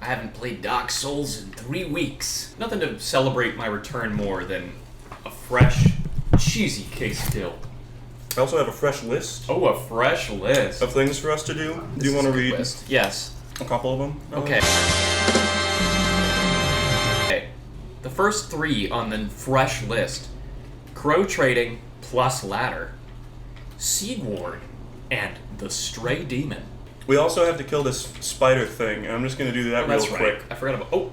I haven't played Dark Souls in 3 weeks. Nothing to celebrate my return more than a fresh, cheesy case still. I also have a fresh list. Oh, a fresh list. Of things for us to do. Do you want to read list. Yes. a couple of them? Okay. Okay. The first 3 on the fresh list. Crow trading plus ladder. Seed Ward and the Stray Demon. We also have to kill this spider thing, and I'm just gonna do that real quick. Right. I forgot about. Oh,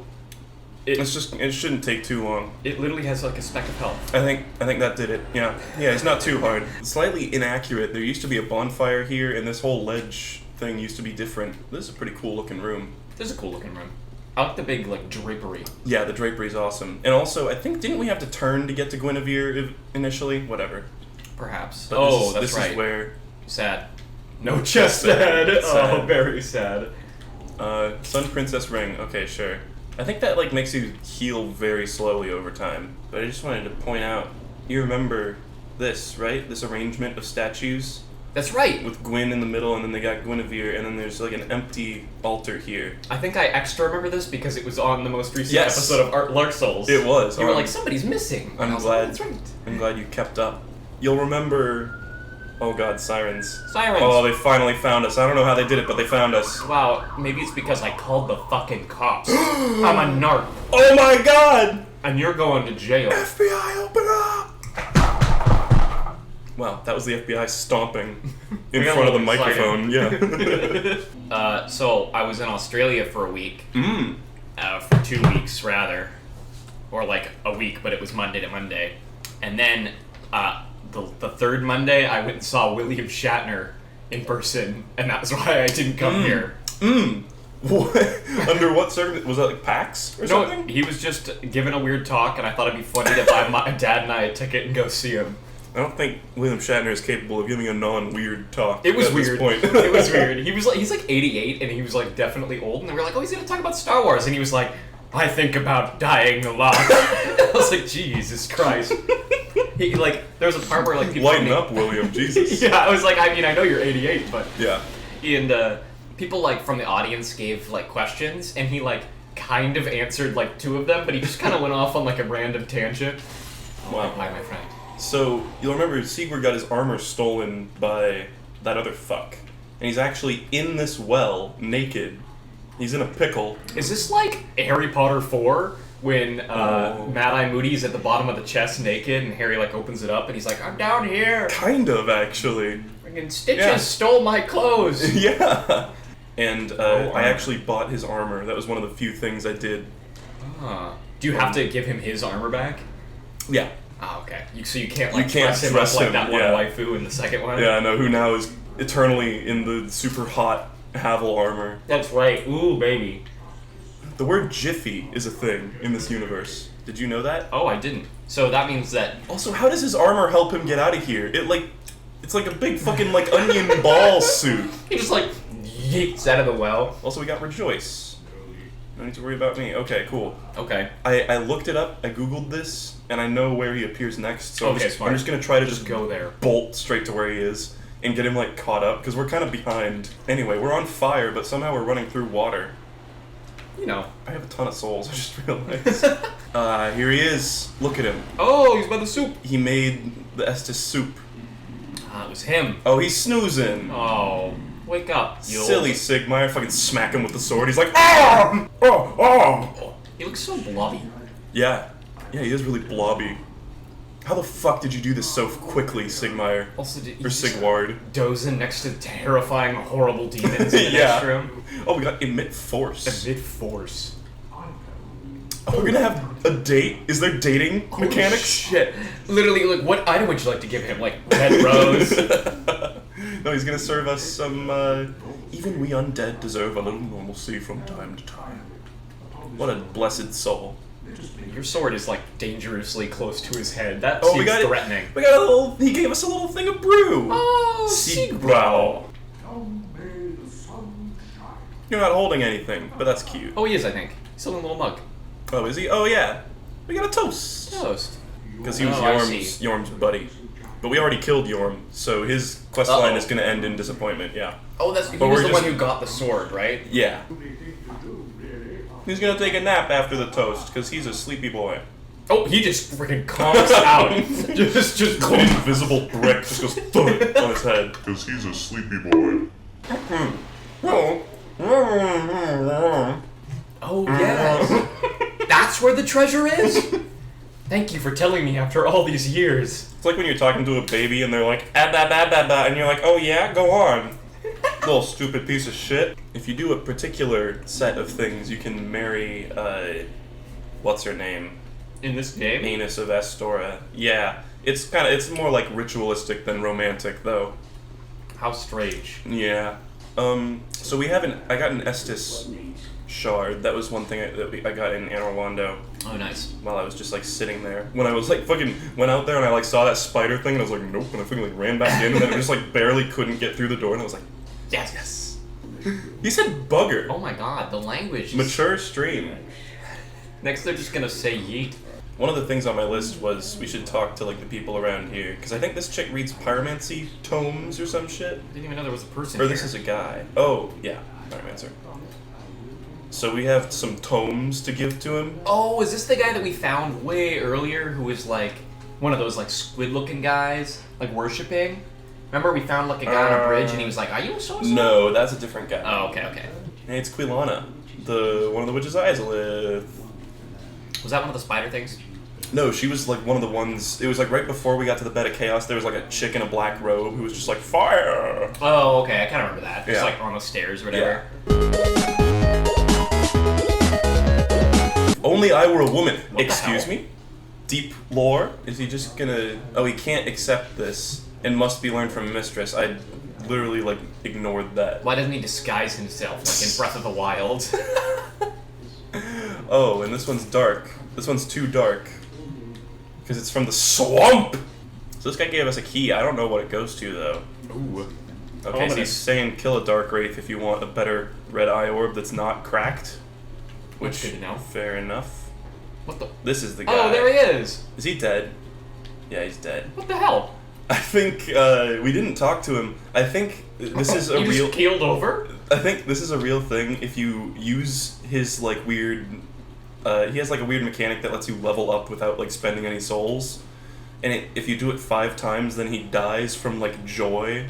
It shouldn't take too long. it literally has like a speck of health. I think that did it. Yeah, it's not too hard. Slightly inaccurate. There used to be a bonfire here, and this whole ledge thing used to be different. This is a pretty cool looking room. This is a cool looking room. I like the big like drapery. Yeah, the drapery's awesome. And also, I think didn't we have to turn to get to Guinevere initially? Whatever. Perhaps. But That's this right. is where Sad. No chest head. Oh, very sad. Sun Princess Ring. Okay, sure. I think that like makes you heal very slowly over time. But I just wanted to point out, you remember this, right? This arrangement of statues That's right. with Gwyn in the middle, and then they got Guinevere, and then there's like an empty altar here. I think I extra remember this because it was on the most recent Yes. episode of Lark Souls. It was. You were like, somebody's missing. And I was like, that's right. I'm glad you kept up. You'll remember. Oh god, sirens. Sirens. Oh, they finally found us. I don't know how they did it, but they found us. Wow, maybe it's because I called the fucking cops. I'm a narc. Oh my god! And you're going to jail. FBI, open up! Wow, that was the FBI stomping in front of the microphone. Yeah. So I was in Australia for a week. Mm. For 2 weeks, rather. Or like a week, but it was Monday to Monday. And then, the third Monday, I went and saw William Shatner in person, and that's why I didn't come here. What? Under what circumstances? Was that like PAX or something? No, he was just giving a weird talk, and I thought it'd be funny to buy my dad and I a ticket and go see him. I don't think William Shatner is capable of giving a non-weird talk. It was at weird. This point. It was weird. He's like 88, and he was like definitely old, and they were like, oh, he's gonna talk about Star Wars, and he was like, I think about dying a lot. I was like, Jesus Christ. He like, there was a part where like people lighten up, William. Jesus. Yeah, I was like, I mean, I know you're 88, but yeah. And people like from the audience gave like questions, and he like kind of answered like 2 of them, but he just kind of went off on like a random tangent. Wow. Hi, my friend. So you'll remember Sigurd got his armor stolen by that other fuck, and he's actually in this well naked. He's in a pickle. Is this like Harry Potter 4? When Mad-Eye Moody's at the bottom of the chest naked, and Harry like opens it up, and he's like, I'm down here. Kind of, actually. Freaking Stitches stole my clothes. Yeah. And I actually bought his armor. That was one of the few things I did. Do you have to give him his armor back? Yeah. Ah, okay. So you can't like can't dress him dress up like him, that one yeah. waifu in the second one? Yeah, I know, who now is eternally in the super hot Havel armor. That's right. Ooh, baby. The word Jiffy is a thing in this universe. Did you know that? Oh, I didn't. So that means that... Also, how does his armor help him get out of here? It's like a big fucking like onion ball suit. He just like yeets out of the well. Also, we got Rejoice. No need to worry about me. Okay, cool. Okay. I looked it up, I googled this, and I know where he appears next, so Okay, I'm just gonna try to just go there. bolt straight to where he is and get him like caught up, because we're kind of behind. Anyway, we're on fire, but somehow we're running through water. You know. I have a ton of souls, I just realized. Here he is. Look at him. Oh, he's by the soup. He made the Estus soup. Ah, it was him. Oh, he's snoozing. Oh, wake up, you Silly Sigmar. Fucking smack him with the sword. He's like, ah! Oh! He looks so blobby. Yeah. Yeah, he is really blobby. How the fuck did you do this so quickly, Sigmar? Also, Or Sigward? Dozing next to terrifying, horrible demons in the next room. Oh, we got Emit Force. Emit Force. Oh, we're gonna have a date? Is there dating mechanics? Shit. Literally, like, what item would you like to give him? Like, red rose? No, he's gonna serve us some, even we undead deserve a little normalcy from time to time. What a blessed soul. Your sword is, like, dangerously close to his head. That seems threatening. We got a little, he gave us a little thing of brew. Oh, Siegbrow. You're not holding anything, but that's cute. Oh, he is, I think. He's holding a little mug. Oh, is he? Oh, yeah. We got a toast. Toast. Because he was Oh, I Yorm's buddy. But we already killed Yorm, so his quest line is going to end in disappointment, yeah. Oh, he was the one who got the sword, right? Yeah. He's gonna take a nap after the toast, because he's a sleepy boy. Oh, he just freaking conks out. just An invisible brick just goes thud on his head. Because he's a sleepy boy. Oh, yes. That's where the treasure is? Thank you for telling me after all these years. It's like when you're talking to a baby and they're like, ah, bah, bah, bah, bah, and you're like, oh yeah, go on. Little stupid piece of shit. If you do a particular set of things, you can marry, what's her name? In this game? Anus of Astora. Yeah. It's more like ritualistic than romantic, though. How strange. Yeah. So I got an Estus shard. That was one thing I got in Anor Londo. Oh, nice. While I was just like sitting there. When I was like fucking went out there and I like saw that spider thing and I was like, nope, and I fucking like ran back in and then I just like barely couldn't get through the door and I was like, yes. He said bugger. Oh my god, the language. Mature stream. Next they're just gonna say yeet. One of the things on my list was we should talk to like the people around here because I think this chick reads pyromancy tomes or some shit. Didn't even know there was a person Or here. this is a guy. Oh, yeah, pyromancer. So we have some tomes to give to him. Oh, is this the guy that we found way earlier who was like one of those like squid looking guys, like worshipping? Remember we found like a guy on a bridge and he was like, are you a so-and-so? No, that's a different guy. Oh, okay. Hey, it's Quilana, one of the witches' eyes live. Was that one of the spider things? No, she was like one of the ones. It was like right before we got to the bed of chaos. There was like a chick in a black robe who was just like fire. Oh, okay. I kind of remember that. Just Yeah. like on the stairs or whatever. Only I were a woman. What the Excuse hell? me? Deep lore? Is he just gonna... Oh, he can't accept this and must be learned from mistress. I literally, like, ignored that. Why doesn't he disguise himself like in Breath of the Wild? Oh, and this one's dark. This one's too dark. Because it's from the swamp! So this guy gave us a key. I don't know what it goes to, though. Ooh. Okay, so he's saying kill a dark wraith if you want a better red eye orb that's not cracked. Which good to know. Fair enough. What the? This is the guy. Oh, there he is. Is he dead? Yeah, he's dead. What the hell? I think we didn't talk to him. I think this is a He real. just keeled over? I think this is a real thing. If you use his like weird, he has like a weird mechanic that lets you level up without like spending any souls, and if you do it 5 times, then he dies from like joy,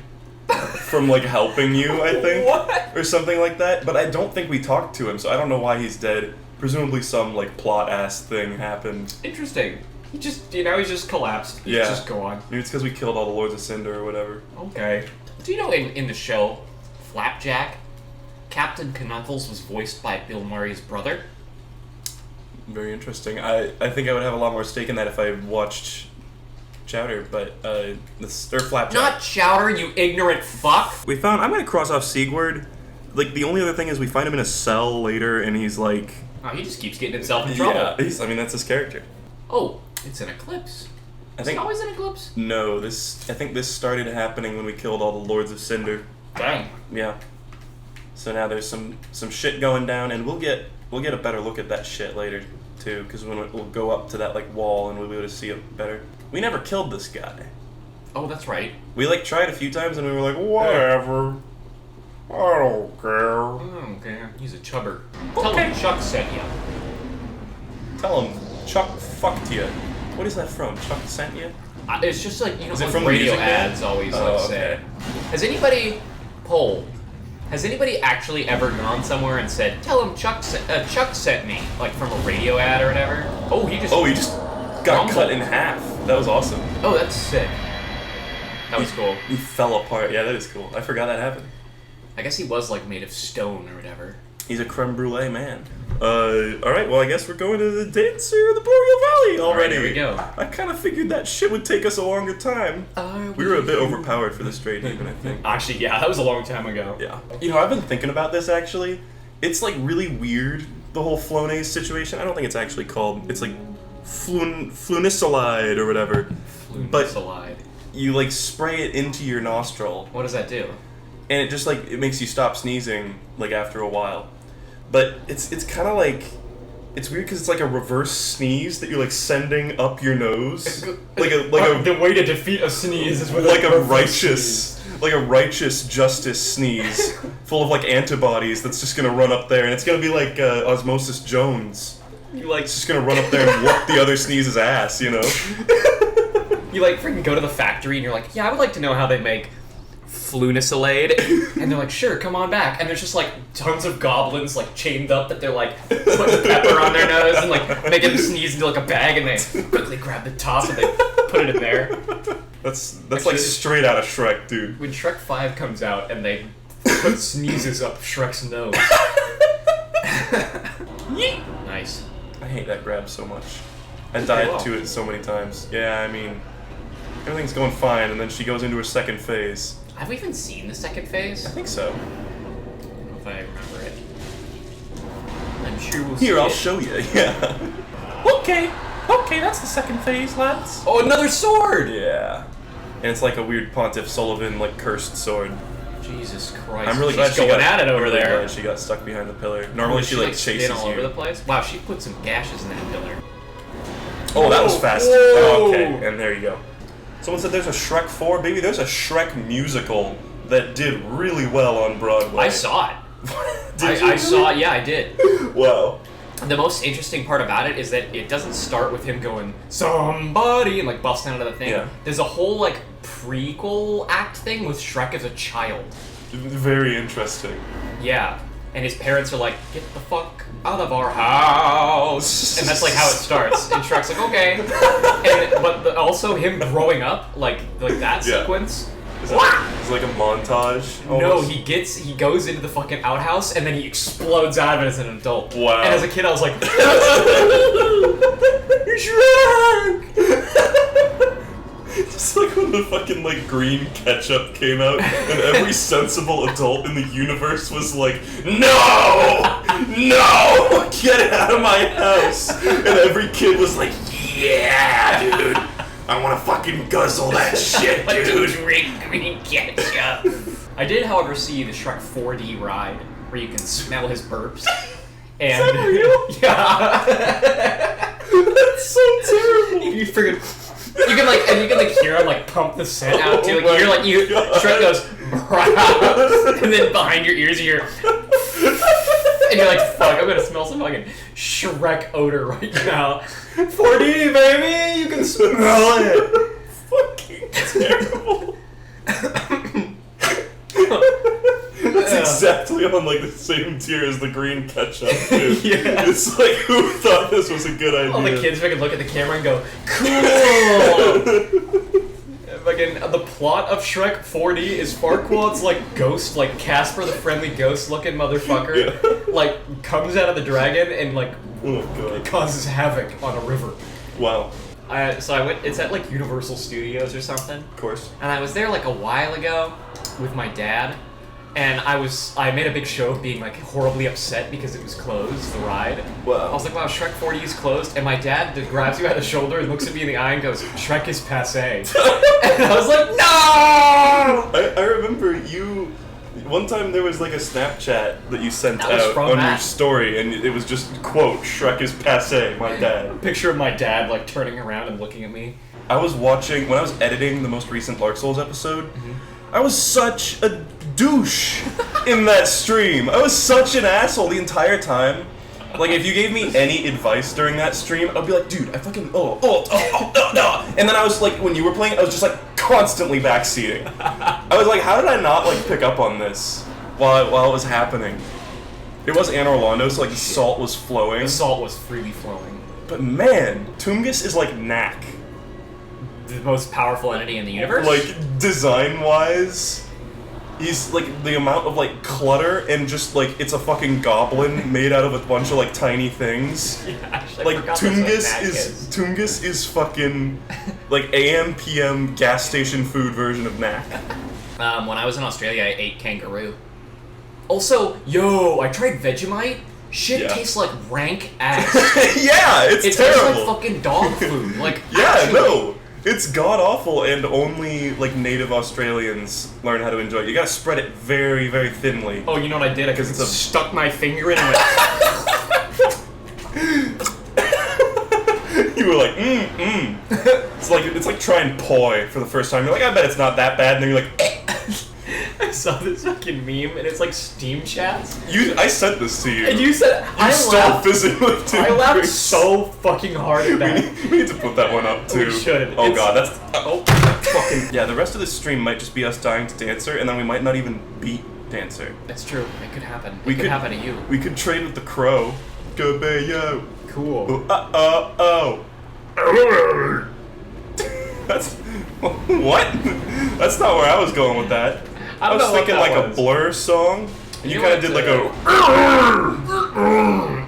from like helping you. I think, What? or something like that. But I don't think we talked to him, so I don't know why he's dead. Presumably some like plot ass thing happened. Interesting. He just, he's just collapsed. He's Yeah. just gone. Maybe it's because we killed all the Lords of Cinder or whatever. Okay. Do you know in the show, Flapjack, Captain Knuckles was voiced by Bill Murray's brother? Very interesting. I think I would have a lot more stake in that if I watched Chowder, but or Flapjack. Not Chowder, you ignorant fuck! I'm gonna cross off Sigurd. Like the only other thing is we find him in a cell later, and he's like, Oh, he just keeps getting himself in trouble. yeah. That's his character. Oh, it's an eclipse. I Is think it always an eclipse? no. I think this started happening when we killed all the Lords of Cinder. Dang. Yeah. So now there's some shit going down, and we'll get a better look at that shit later too, because when we'll go up to that like wall and we'll be able to see it better. We never killed this guy. Oh, that's right. We like tried a few times and we were like, whatever. I don't care. Okay, he's a chubber. Tell him Chuck sent you. Tell him Chuck fucked you. What is that from? Chuck sent you? It's just like, Is it what from the radio Music Man? ads always Oh, like say. okay. Has anybody actually ever gone somewhere and said, tell him Chuck sent me, like from a radio ad or whatever? Oh, he just got rumbled. cut in half. That was awesome. Oh, that's sick. That was cool. He fell apart. Yeah, that is cool. I forgot that happened. I guess he was like made of stone or whatever. He's a creme brulee man. Alright, well I guess we're going to the Dancer of the Boreal Valley already. Alright, here we go. I kind of figured that shit would take us a longer time. We were a bit overpowered for this trade even, I think. Actually, yeah, that was a long time ago. Yeah. You know, I've been thinking about this actually. It's like really weird, the whole Flonase situation. I don't think it's actually called, it's like Flunisolide or whatever. Flunisolide. You like spray it into your nostril. What does that do? And it just like, it makes you stop sneezing like after a while. But it's kind of like, It's weird because it's like a reverse sneeze that you're like sending up your nose, like a the way to defeat a sneeze is with like a righteous justice sneeze, full of like antibodies that's just gonna run up there, and it's gonna be like Osmosis Jones. It's just gonna run up there and whoop the other sneeze's ass, you know? You like freaking go to the factory and you're like, yeah, I would like to know how they make Flunisolade, and they're like, sure, come on back. And there's just like tons of goblins like chained up that they're like putting pepper on their nose and like making them sneeze into like a bag, and they quickly grab the top and they put it in there. That's like straight out of Shrek, dude. When Shrek 5 comes out and they put sneezes up Shrek's nose. Nice. I hate that grab so much. I died to it so many times. Yeah, I mean, everything's going fine, and then she goes into her second phase. Have we even seen the second phase? I think so. I don't know if I remember it. I'm sure we'll see Here, I'll it. show you. Yeah. Okay, that's the second phase, lads. Oh, another sword! Yeah. And it's like a weird Pontiff Sullivan, like, cursed sword. Jesus Christ. I'm really glad She's going at it over there. Glad she got stuck behind the pillar. Normally she like chases spin all you. over the place. Wow, she put some gashes in that pillar. Oh, that was fast. Whoa. Oh, okay, and there you go. Someone said there's a Shrek 4. Baby, there's a Shrek musical that did really well on Broadway. I saw it. I saw it, yeah, I did. Wow. The most interesting part about it is that it doesn't start with him going, somebody, and like busting out of the thing. Yeah. There's a whole like prequel act thing with Shrek as a child. Very interesting. Yeah. And his parents are like, get the fuck out of our house. And that's like how it starts. And Shrek's like, okay. But also him growing up, like that sequence. It's like a montage. No, Almost. he goes into the fucking outhouse and then he explodes out of it as an adult. Wow. And as a kid I was like, Shrek! Just like when the fucking like green ketchup came out and every sensible adult in the universe was like, no! Get it out of my house! And every kid was like, yeah, dude! I wanna fucking guzzle that shit, dude! Green ketchup. I did, however, see the Shrek 4D ride where you can smell his burps. And Is that real? Yeah. That's so terrible! You freaking... You can hear him like pump the scent out too. Oh Like Shrek goes, and then behind your ears you hear, and you're like, fuck, I'm gonna smell some fucking Shrek odor right now. 4D baby, you can smell it. Fucking terrible. That's exactly on like the same tier as the green ketchup, dude. Yeah. It's like, who thought this was a good idea? All the kids fucking look at the camera and go, cool! Fucking, the plot of Shrek 4D is Farquaad's like ghost, like Casper the Friendly Ghost looking motherfucker, like comes out of the dragon and like causes havoc on a river. Wow. So I went, it's at like Universal Studios or something. Of course. And I was there like a while ago with my dad. And I made a big show of being like horribly upset because it was closed, the ride. Wow. I was like, wow, Shrek 4D is closed. And my dad grabs me by the shoulder and looks at me in the eye and goes, Shrek is passé. And I was like, no! I remember you, one time there was like a Snapchat that you sent out on your story, and it was just, quote, Shrek is passé, my dad. Picture of my dad like turning around and looking at me. I was watching, when I was editing the most recent Dark Souls episode, I was such a douche in that stream. I was such an asshole the entire time. Like, if you gave me any advice during that stream, I'd be like, dude, I fucking, no. And then I was like, when you were playing, I was just like constantly backseating. I was like, how did I not like pick up on this while it was happening? It was Anne Orlando, so like the salt was flowing. The salt was freely flowing. But man, Tungus is like Knack. The most powerful entity in the universe? Like, design-wise, he's, like, the amount of, like, clutter and just, like, it's a fucking goblin made out of a bunch of, like, tiny things. Yeah, actually, like, Tungus is fucking, like, AM, PM gas station food version of Knack. When I was in Australia, I ate kangaroo. Also, I tried Vegemite. Shit tastes like rank ass. Yeah, it's it terrible. It tastes like fucking dog food. Like, yeah, actually. no. It's god-awful, and only, like, native Australians learn how to enjoy it. You gotta spread it very, very thinly. Oh, you know what I did? I Because it's stuck my finger in and went... It's like trying poi for the first time. You're like, I bet it's not that bad, and then you're like, I saw this fucking meme, and it's like Steam chats. I sent this to you. And you said, I laughed so fucking hard at that. We need to put that one up too. We should. Oh god, that's fucking yeah. The rest of this stream might just be us dying to Dancer, and then we might not even beat Dancer. That's true. It could happen. It could happen to you. We could trade with the Crow. Go bay yo. Cool. That's what? That's not where I was going with that. I was thinking like a Blur song, and you kind of did like a.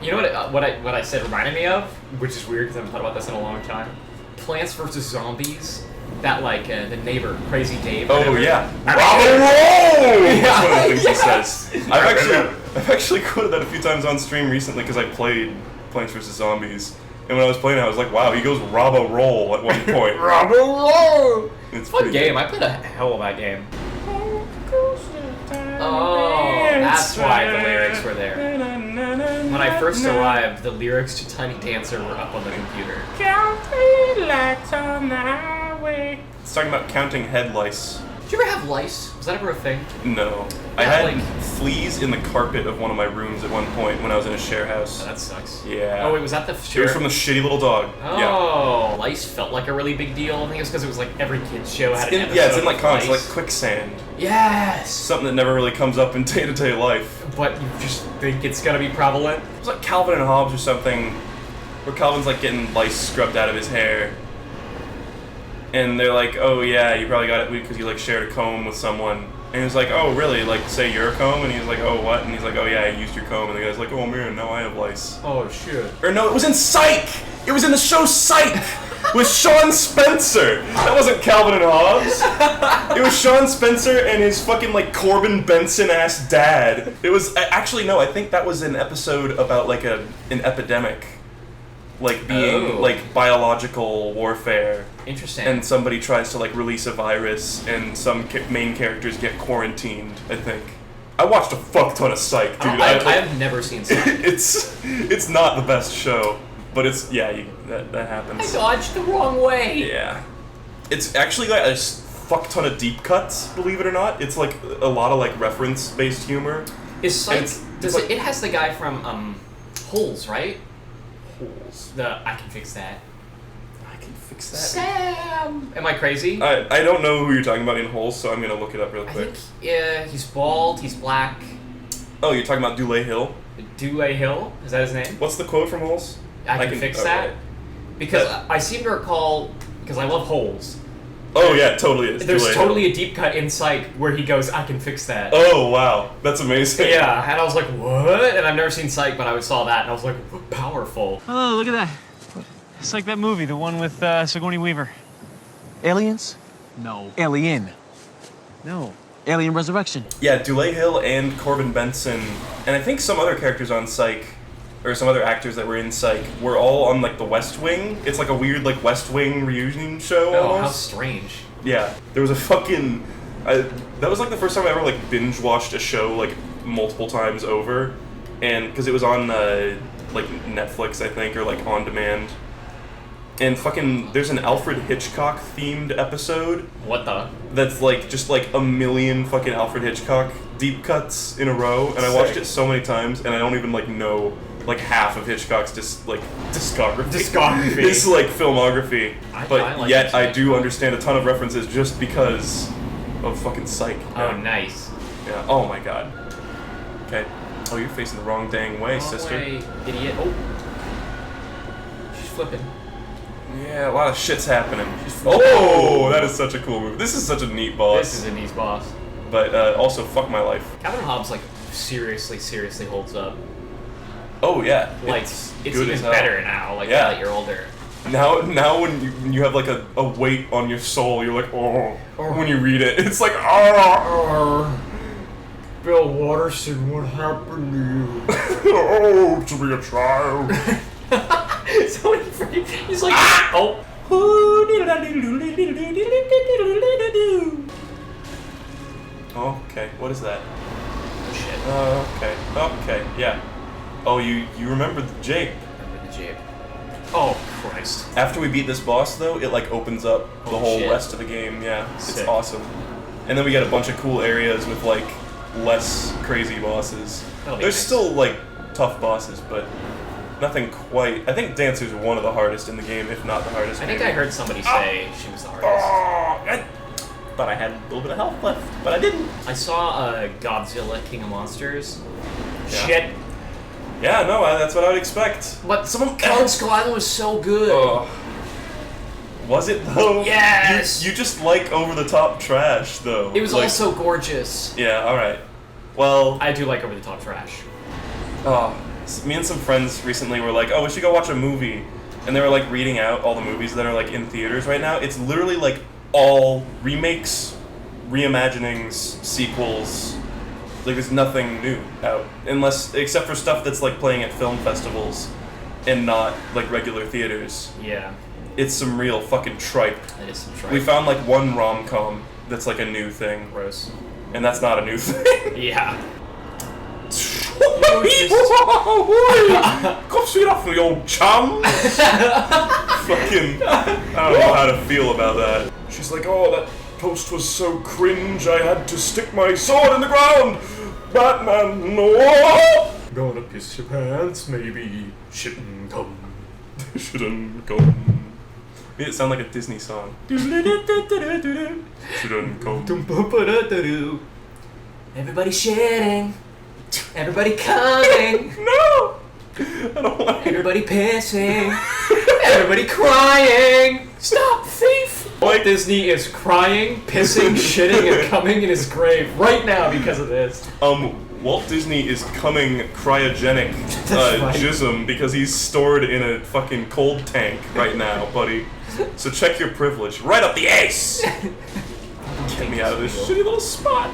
You know what I said reminded me of, which is weird because I haven't thought about this in a long time. Plants vs Zombies. That like the neighbor, Crazy Dave. Oh yeah. That's one of the things he says. I've actually quoted that a few times on stream recently because I played Plants vs Zombies. And when I was playing it, I was like, wow, he goes Robbo Roll at one point. Robbo Roll! It's fun game. I played a hell of that game. Oh, that's why the lyrics were there. When I first arrived, the lyrics to Tiny Dancer were up on the computer. Counting lights on the highway. It's talking about counting head lice. Did you ever have lice? Was that ever a thing? No. I Yeah, had fleas in the carpet of one of my rooms at one point when I was in a share house. Oh, that sucks. Yeah. Oh, wait, was that the It was from the shitty little dog. Oh, lice felt like a really big deal. I think it was because it was like every kid's show had an episode. Yeah, it's in like of comics, lice. like quicksand. Yes! Something that never really comes up in day-to-day life. But you just think it's gonna be prevalent? It was like Calvin and Hobbes or something, where Calvin's like getting lice scrubbed out of his hair. And they're like, oh yeah, you probably got it because you like shared a comb with someone. And he's like, oh really, like say your comb? And he's like, oh what? And he's like, oh yeah, I used your comb. And the guy's like, oh man, now I have lice. Oh shit. Or no, it was in Psych! It was in the show Psych! With Sean Spencer! That wasn't Calvin and Hobbes. It was Sean Spencer and his fucking like Corbin Benson-ass dad. It was, actually no, I think that was an episode about like an epidemic. Like being like biological warfare. Interesting. And somebody tries to like release a virus, and some main characters get quarantined. I think. I watched a fuck ton of Psych, dude. I have never seen Psych. It's not the best show, but it's that happens. I dodged the wrong way. Yeah, it's actually like a fuck ton of deep cuts. Believe it or not, it's like a lot of like reference based humor. Is Psych? It has the guy from Holes, right? Holes. I can fix that. I can fix that. Sam! Am I crazy? I don't know who you're talking about in Holes, so I'm gonna look it up real I quick. think, he's bald, he's black. Oh, you're talking about Dulé Hill? Dulé Hill? Is that his name? What's the quote from Holes? I can fix that? Right. Because I seem to recall, because I love Holes. Oh yeah, totally is. There's Dulé totally Hill. a deep cut in Psych where he goes, I can fix that. Oh wow, that's amazing. Yeah, and I was like, what? And I've never seen Psych, but I saw that, and I was like, powerful. Oh, look at that. It's like that movie, the one with Sigourney Weaver. Aliens? No. Alien. No. Alien Resurrection. Yeah, Dulé Hill and Corbin Benson, and I think some other characters on Psych, or some other actors that were in Psych, were all on like the West Wing. It's like a weird like West Wing reunion show. Oh, almost. how strange. Yeah, there was a fucking. That was like the first time I ever like binge watched a show like multiple times over, and because it was on like Netflix, I think, or like on demand. And fucking, there's an Alfred Hitchcock themed episode. What the? That's like just like a million fucking Alfred Hitchcock deep cuts in a row, and I watched it so many times, and I don't even like know like half of Hitchcock's discography. His like filmography, but I like yet I Hitchcock. do understand a ton of references just because of fucking Psych. Oh, nice. Yeah. Oh my god. Okay. Oh, you're facing the wrong dang way, Wrong sister. way, idiot. Oh. She's flipping. Yeah, a lot of shit's happening. Oh, that is such a cool move. This is such a neat boss. This is a nice boss. But also, fuck my life. Calvin Hobbes, like, seriously holds up. Oh yeah, Like, it's good even as hell. better now, like, Yeah. now that you're older. Now when you have like a weight on your soul, you're like, oh. When you read it, it's like, oh. Bill Watterson, what happened to you? Oh, to be a child. So he's like, oh. Okay, what is that? Oh, shit. Okay, yeah. Oh, you remember the Jape. Remember the Jape. Oh, Christ. After we beat this boss, though, it like opens up the whole shit. rest of the game. Yeah, it's Sick. awesome. And then we get a bunch of cool areas with like less crazy bosses. That'll be There's nice. still like tough bosses, but nothing quite. I think Dancer's one of the hardest in the game, if not the hardest. I think maybe. I heard somebody say she was the hardest. I thought I had a little bit of health left, but I didn't. I saw Godzilla King of Monsters. Yeah. Shit. Yeah, no, that's what I would expect. But someone Kong Skull Island was so good. Oh. Was it though? Yes! You just like over the top trash though. It was Like- also gorgeous. Yeah, alright. Well, I do like over the top trash. me and some friends recently were like, oh, we should go watch a movie. And they were like reading out all the movies that are like in theaters right now. It's literally like all remakes, reimaginings, sequels. Like there's nothing new out. Except for stuff that's like playing at film festivals and not like regular theaters. Yeah, It's some real fucking tripe. that is some tripe. We found like one rom-com that's like a new thing. Gross. And that's not a new thing. Yeah. Come straight off the old chum. Fucking, I don't know how to feel about that. She's like, oh, that post was so cringe, I had to stick my sword in the ground! Batman, no! Gonna piss your pants, maybe. Shouldn't come. Shouldn't come. Made it sound like a Disney song. Shouldn't come. Everybody shitting. Everybody coming. No! I don't want to. Everybody pissing. Everybody crying. Stop, thief! Walt Disney is crying, pissing, shitting, and coming in his grave right now because of this. Walt Disney is coming cryogenic right. jism because he's stored in a fucking cold tank right now, buddy. So check your privilege. Right up the ace! Get me out of this shitty little spot.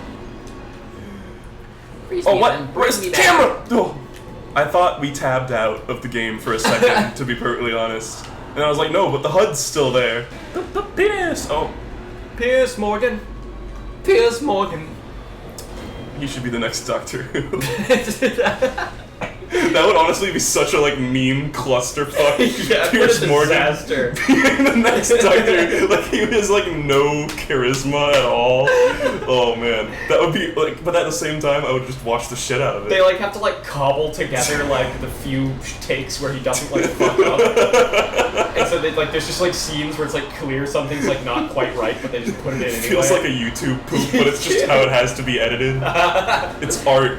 Oh, what? Where's the camera? Oh. I thought we tabbed out of the game for a second, to be perfectly honest. And I was like, no, but the HUD's still there. The penis! Oh, Piers Morgan. Piers Morgan. he should be the next Doctor Who. That would honestly be such a like meme clusterfuck. Yeah, Piers what a Morgan disaster. being the next Doctor. Like he has like no charisma at all. Oh man, that would be like. But at the same time, I would just watch the shit out of it. They like have to like cobble together like the few takes where he doesn't like fuck up. And so they like there's just like scenes where it's like clear something's like not quite right, but they just put it in It anyway. feels like a YouTube poop, but it's just how it has to be edited. It's art.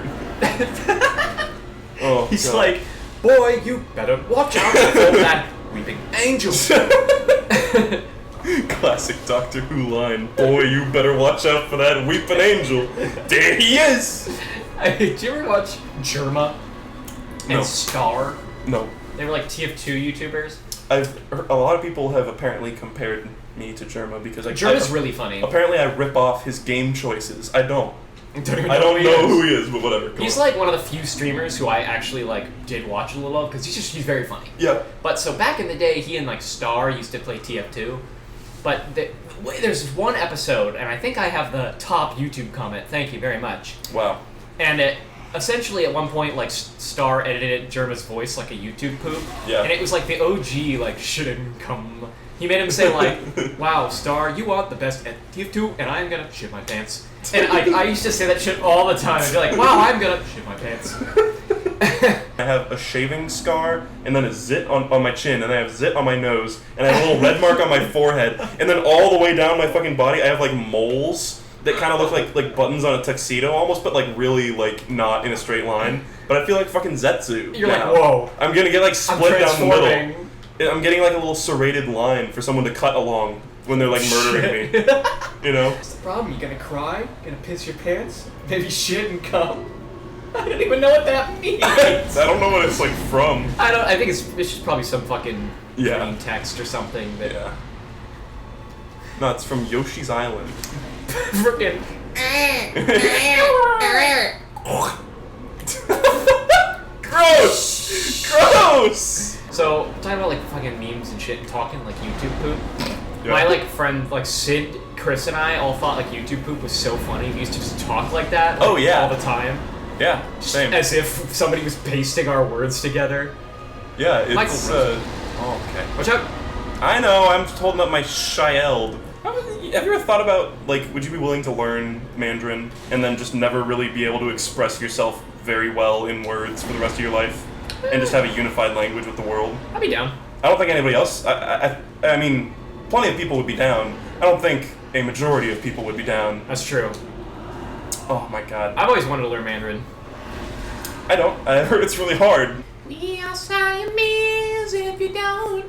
Oh, He's God. like, boy, you better watch out for that weeping angel. Classic Doctor Who line. Boy, you better watch out for that weeping angel. There he is! Did you ever watch Germa and No. Star? No. They were like TF2 YouTubers. A lot of people have apparently compared me to Germa because Germa's really funny. Apparently I rip off his game choices. I don't. I don't even I don't know is. who he is, but whatever. Go He's on. like one of the few streamers who I actually like did watch a little of because he's very funny. Yeah. But so back in the day, he and like Star used to play TF2. But there's one episode, and I think I have the top YouTube comment. Thank you very much. Wow. And essentially at one point, like Star edited Germa's voice like a YouTube poop. Yeah. And it was like the OG like shouldn't come. He made him say like, "Wow, Star, you are the best at TF2, and I'm gonna shit my pants." And I used to say that shit all the time. I'd be like, "Wow, I'm gonna shit my pants." I have a shaving scar, and then a zit on my chin, and I have zit on my nose, and I have a little red mark on my forehead, and then all the way down my fucking body, I have like moles that kind of look like buttons on a tuxedo almost, but like really like not in a straight line. But I feel like fucking Zetsu. You're now. like, whoa. I'm gonna get like I'm split down the middle. transforming. I'm getting like a little serrated line for someone to cut along when they're like murdering me. You know? What's the problem? You gonna cry? Gonna piss your pants? Maybe shit and cum? I don't even know what that means. I don't know what it's like from. I think it's just probably some fucking Yeah. green text or something that Yeah. No, it's from Yoshi's Island. freaking. Gross! Gross! So talking about like fucking memes and shit and talking like YouTube poop. Yeah. My like friend like Sid, Chris, and I all thought like YouTube poop was so funny. We used to just talk like that. Like, Oh, yeah. all the time, Yeah, same. as if somebody was pasting our words together. Yeah, Michael it's Rosen. Oh, okay. Watch out! I know, I'm holding up my child. Have you ever thought about, like, would you be willing to learn Mandarin and then just never really be able to express yourself very well in words for the rest of your life? And just have a unified language with the world? I'd be down. I don't think anybody else, I mean, plenty of people would be down. I don't think a majority of people would be down. That's true. Oh my god. I've always wanted to learn Mandarin. I don't. I heard it's really hard. We are Siamese if you don't.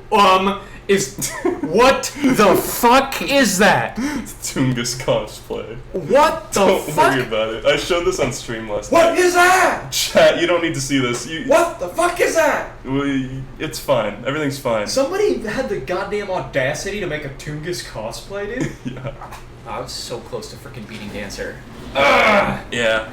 What the fuck is that? Tungus cosplay. What the Don't fuck? worry about it. I showed this on stream last What night. is that? Chat, you don't need to see this. What the fuck is that? It's fine. Everything's fine. Somebody had the goddamn audacity to make a Tungus cosplay, dude. Yeah. I was so close to freaking beating Dancer. Yeah.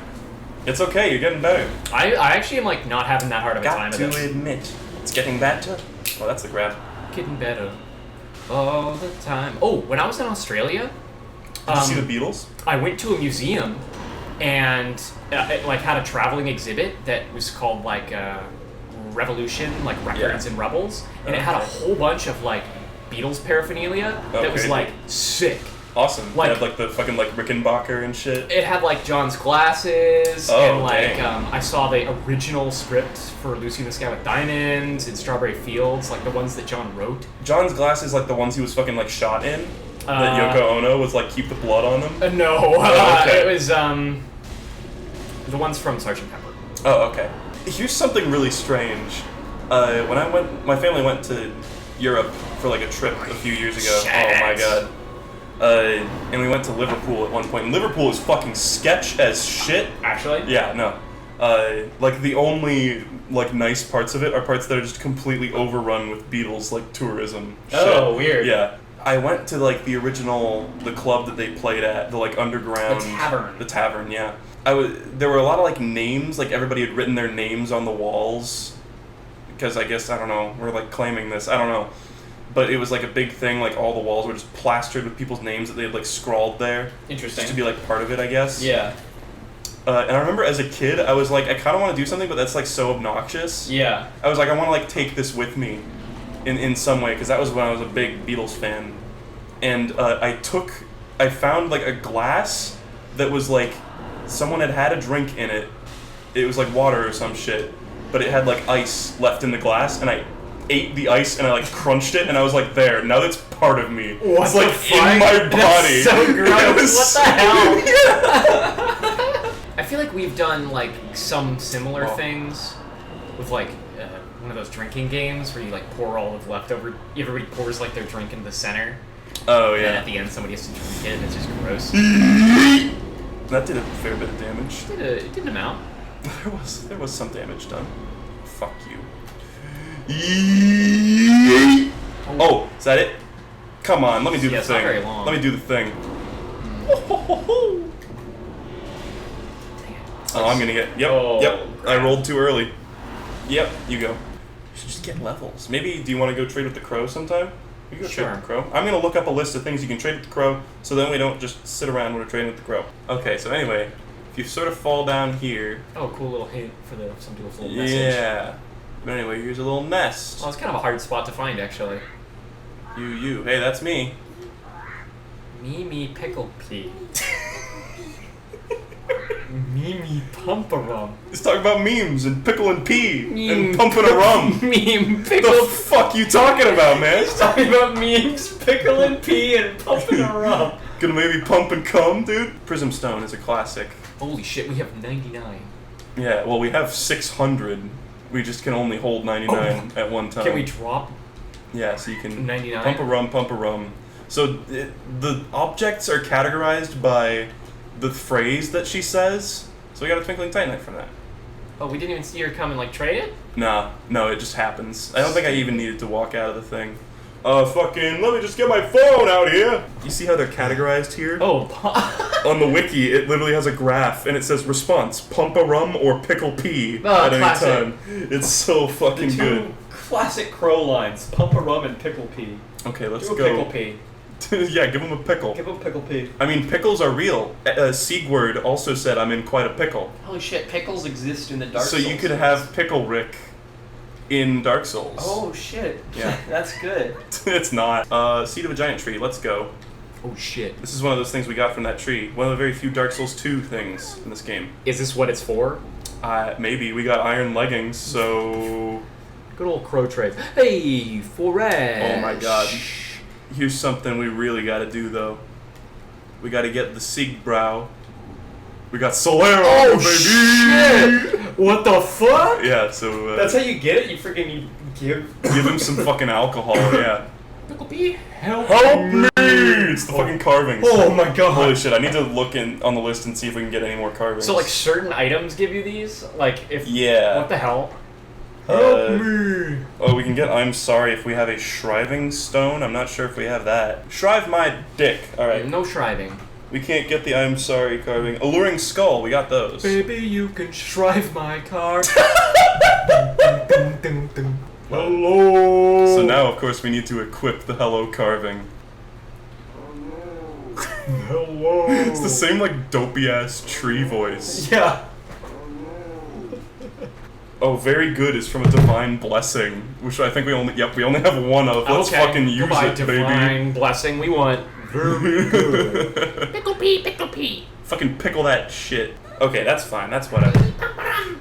It's okay. You're getting better. I actually am like not having that hard of a time Got with to this. admit, it's getting better. Oh, that's the grab. Getting better all the time. Oh, when I was in Australia, Did you see the Beatles? I went to a museum and it like had a traveling exhibit that was called like Revolution, like Records and Rebels, and it had a whole bunch of like Beatles paraphernalia that was Okay. like sick. Awesome. Like- They had like the fucking like Rickenbacker and shit. It had like John's glasses, Oh, and like dang. I saw the original script for Lucy in the Sky with Diamonds and Strawberry Fields, like the ones that John wrote. John's glasses like the ones he was fucking like shot in. That Uh, Yoko Ono was like keep the blood on them. No, Oh, okay. it was the ones from Sgt. Pepper. Oh, okay. Here's something really strange. When my family went to Europe for like a trip a few years ago. Shit. Oh my god. And we went to Liverpool at one point. And Liverpool is fucking sketch as shit. Actually, Yeah, no. Like the only like nice parts of it are parts that are just completely overrun with Beatles like tourism. Oh, shit. weird. Yeah. I went to like the club that they played at, the like underground. The tavern. The tavern, yeah. There were a lot of like names, like everybody had written their names on the walls. Because I guess, I don't know, we're like claiming this, I don't know. But it was like a big thing, like all the walls were just plastered with people's names that they had like scrawled there. Interesting. Just to be like part of it, I guess. Yeah. And I remember as a kid, I was like, I kind of want to do something, but that's like so obnoxious. Yeah. I was like, I want to like take this with me in some way, because that was when I was a big Beatles fan. And I found like a glass that was like, someone had a drink in it. It was like water or some shit, but it had like ice left in the glass, and I ate the ice and I like crunched it, and I was like, there, now that's part of me. What it's the like fuck? in my body. That's so It gross. was What the so- hell? Yeah. I feel like we've done like some similar Oh. things with like one of those drinking games where you like pour all of leftover. Everybody pours like their drink into the center, Oh and then yeah. at the end somebody has to drink it, and it's just gross. That did a fair bit of damage. It didn't amount. There was some damage done. Fuck you. Oh, is that it? Come on, let me do Yeah, the it's not thing. very long. Let me do the thing. Oh, I'm gonna get. Yep, Oh, yep. I crap. rolled too early. Yep, you go. You should just get levels. Maybe. Do you want to go trade with the crow sometime? We can go trade Sure. with the crow. I'm gonna look up a list of things you can trade with the crow, so then we don't just sit around when we're trading with the crow. Okay, so anyway, if you sort of fall down here. Oh, cool little hint for some people's little message. Yeah. But anyway, here's a little nest. Well, it's kind of a hard spot to find, actually. You. Hey, that's me. Me pickle pea. Me pumperum. Let's talk about memes and pickle and pee and pumping a rum. Meme What pickle. the fuck you talking about, man? Talking about memes, pickle and pea, and pumping a rum. Gonna maybe pump and cum, dude? Prism Stone is a classic. Holy shit, we have 99. Yeah, well, we have 600. We just can only hold 99 at one time. Can we drop? Yeah, so you can 99? pump a rum. So the objects are categorized by the phrase that she says. So we got a twinkling titanite from that. Oh, we didn't even see her come and like trade it? Nah, no, it just happens. I don't think I even needed to walk out of the thing. Fucking, let me just get my phone out here. You see how they're categorized here? Oh, On the wiki, it literally has a graph, and it says response, pump a rum or pickle pea Oh, at any classic. time. It's so fucking good. classic crow lines, pump a rum and pickle pea. Okay, let's Do a go. pickle pea. Yeah, give him a pickle. Give him pickle pea. I mean, pickles are real. Siegward also said I'm in quite a pickle. Holy shit, pickles exist in the dark So you could have Pickle Rick in Dark Souls. Oh shit. Yeah. That's good. It's not. Seed of a giant tree. Let's go. Oh shit. This is one of those things we got from that tree. One of the very few Dark Souls 2 things in this game. Is this what it's for? Maybe. We got iron leggings, so... Good old crow trades. Hey, forage. Oh my god. Here's something we really gotta do, though. We gotta get the Siegbrow. We got Solero, Oh baby! shit! What the fuck? Yeah, so... That's how you get it? You freaking give give him some fucking alcohol, yeah. Picklebee, help me! It's the fucking carvings. Oh my god. Holy shit, I need to look on the list and see if we can get any more carvings. So like certain items give you these? Like if Yeah. What the hell? Help me! Oh, we can get I'm sorry if we have a shriving stone. I'm not sure if we have that. Shrive my dick. Alright. No shriving. We can't get the I'm sorry carving. Alluring skull, we got those. Baby, you can shrive my car. Hello. So now, of course, we need to equip the hello carving. Hello. It's the same, like, dopey-ass tree voice. Yeah. Oh, very good is from a divine blessing, which I think we only have one of. Let's fucking use Goodbye, it, baby. divine blessing. We want very good. Pickle pea, pickle pea. Fucking pickle that shit. Okay, that's fine. That's whatever.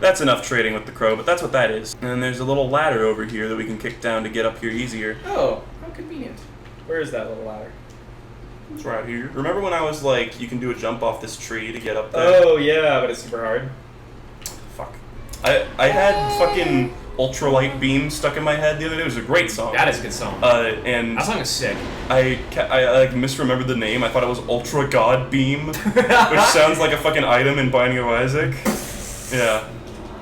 That's enough trading with the crow, but that's what that is. And there's a little ladder over here that we can kick down to get up here easier. Oh, how convenient. Where is that little ladder? It's right here. Remember when I was like, you can do a jump off this tree to get up there? Oh yeah, but it's super hard. Fuck. I had fucking ultralight beam stuck in my head the other day. It was a great song. That is a good song. And That song is sick. I like misremembered the name. I thought it was Ultra God Beam, which sounds like a fucking item in Binding of Isaac. Yeah.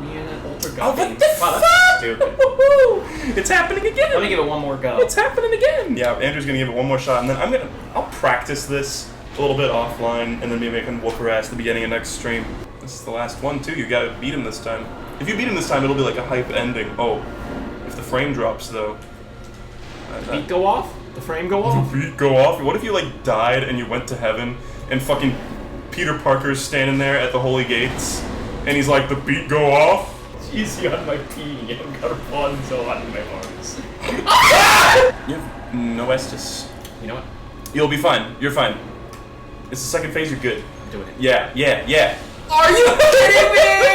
Me and an ultra Oh, god. what the Wow, fuck? that's stupid. It's happening again. Let me give it one more go. It's happening again. Yeah, Andrew's gonna give it one more shot, and then I'll practice this a little bit offline, and then maybe I can whoop her ass at the beginning of next stream. This is the last one too. You gotta beat him this time. If you beat him this time, it'll be like a hype ending. Oh, if the frame drops though. Beat go off? The frame go off? Beat go off. What if you like died and you went to heaven and fucking Peter Parker's standing there at the holy gates, and he's like, the beat go off? Easy on my pee and Garbanzo on my arms. You have no Estus. You know what? You'll be fine. You're fine. It's the second phase. You're good. I'm doing it. Yeah. Are you kidding me?